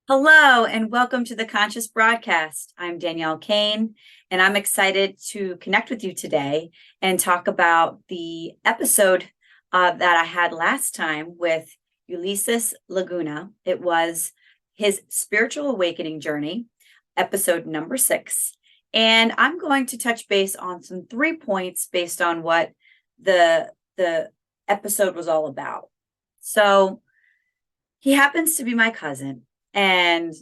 Hello, and welcome to the Conscious Broadcast. I'm Danielle Kane, and I'm excited to connect with you today and talk about the episode that I had last time with Ulises Laguna. It was his spiritual awakening journey, episode number 6. And I'm going to touch base on some 3 points based on what the episode was all about. So he happens to be my cousin. And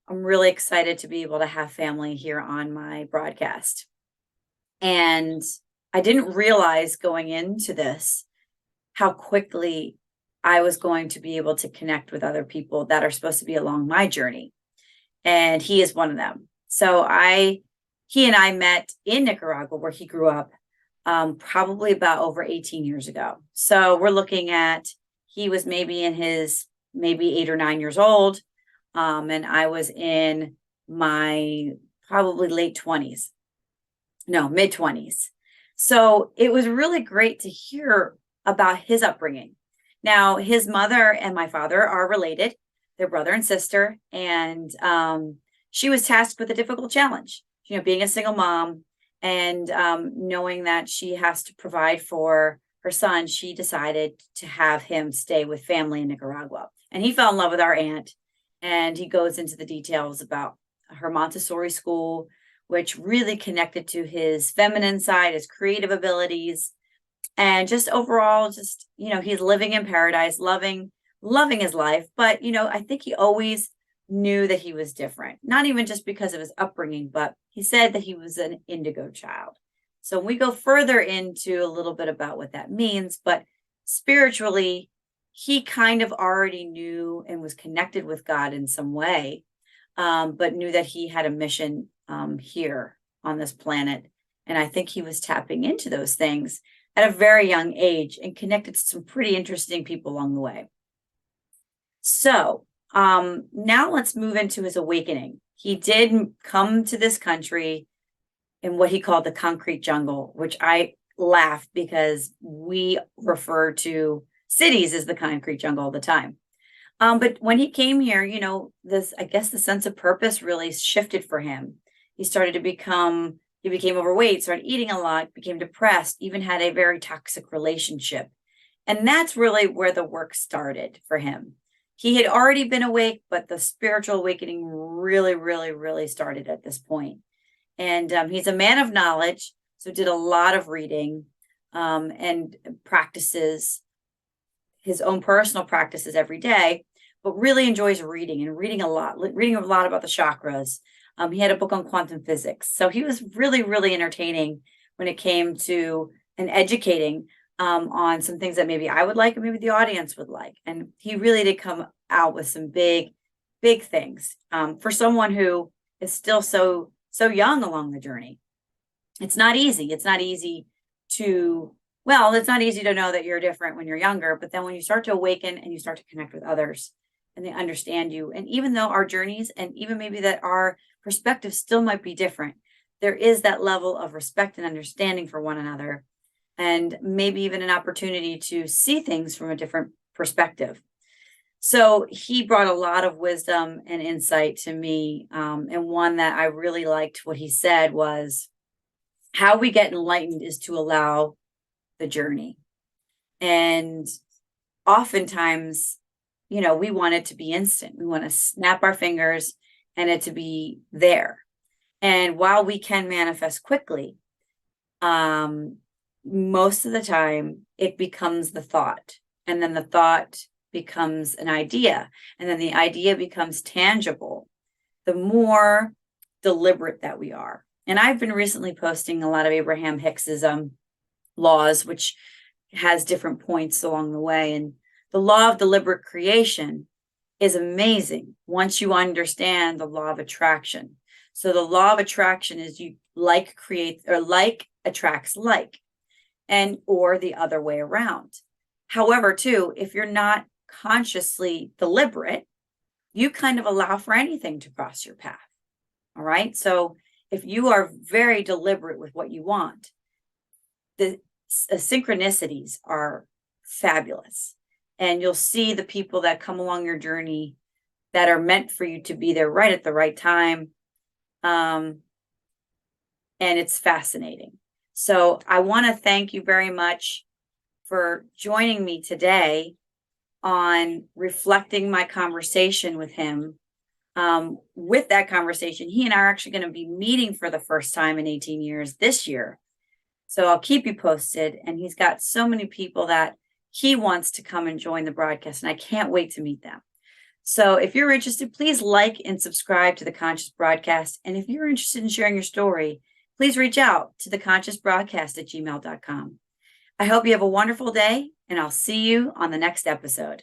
I'm really excited to be able to have family here on my broadcast. And I didn't realize going into this how quickly I was going to be able to connect with other people that are supposed to be along my journey. And he is one of them. He and I met in Nicaragua, where he grew up, probably about over 18 years ago. So we're looking at, he was maybe in his maybe 8 or 9 years old. And I was in my probably late 20s, no, mid 20s. So it was really great to hear about his upbringing. Now, his mother and my father are related. They're brother and sister. And she was tasked with a difficult challenge, being a single mom and knowing that she has to provide for her son. She decided to have him stay with family in Nicaragua. And he fell in love with our aunt. And he goes into the details about her Montessori school, which really connected to his feminine side, his creative abilities, and just overall, he's living in paradise, loving his life. But, I think he always knew that he was different, not even just because of his upbringing, but he said that he was an indigo child. So we go further into a little bit about what that means, but spiritually, he kind of already knew and was connected with God in some way, but knew that he had a mission here on this planet. And I think he was tapping into those things at a very young age and connected to some pretty interesting people along the way. So now let's move into his awakening. He did come to this country in what he called the concrete jungle, which I laugh because we refer to cities as the concrete jungle all the time. But when he came here, I guess the sense of purpose really shifted for him. He became overweight, started eating a lot, became depressed, even had a very toxic relationship. And that's really where the work started for him. He had already been awake, but the spiritual awakening really, really, really started at this point. And he's a man of knowledge, so did a lot of reading and practices his own personal practices every day, but really enjoys reading a lot about the chakras. He had a book on quantum physics. So he was really, really entertaining when it came to and educating on some things that maybe I would like and maybe the audience would like. And he really did come out with some big, big things for someone who is still so young along the journey. It's not easy. It's not easy to know that you're different when you're younger, but then when you start to awaken and you start to connect with others and they understand you, and even though our journeys and even maybe that our perspectives still might be different, there is that level of respect and understanding for one another, and maybe even an opportunity to see things from a different perspective. So he brought a lot of wisdom and insight to me. And one that I really liked what he said was, how we get enlightened is to allow the journey. And oftentimes, we want it to be instant. We want to snap our fingers and it to be there. And while we can manifest quickly, most of the time it becomes the thought, and then the thought becomes an idea, and then the idea becomes tangible, the more deliberate that we are. And I've been recently posting a lot of Abraham Hicks's laws, which has different points along the way. And the law of deliberate creation is amazing once you understand the law of attraction. So the law of attraction is like attracts like, and or the other way around. However, too, if you're not consciously deliberate, you kind of allow for anything to cross your path. All right. So if you are very deliberate with what you want, the synchronicities are fabulous. And you'll see the people that come along your journey that are meant for you to be there right at the right time. And it's fascinating. So I want to thank you very much for joining me today on reflecting my conversation with him. With that conversation, he and I are actually going to be meeting for the first time in 18 years this year. So I'll keep you posted. And he's got so many people that he wants to come and join the broadcast, and I can't wait to meet them. So if you're interested, please like and subscribe to the Conscious Broadcast. And if you're interested in sharing your story, please reach out to theconsciousbroadcast@gmail.com. I hope you have a wonderful day, and I'll see you on the next episode.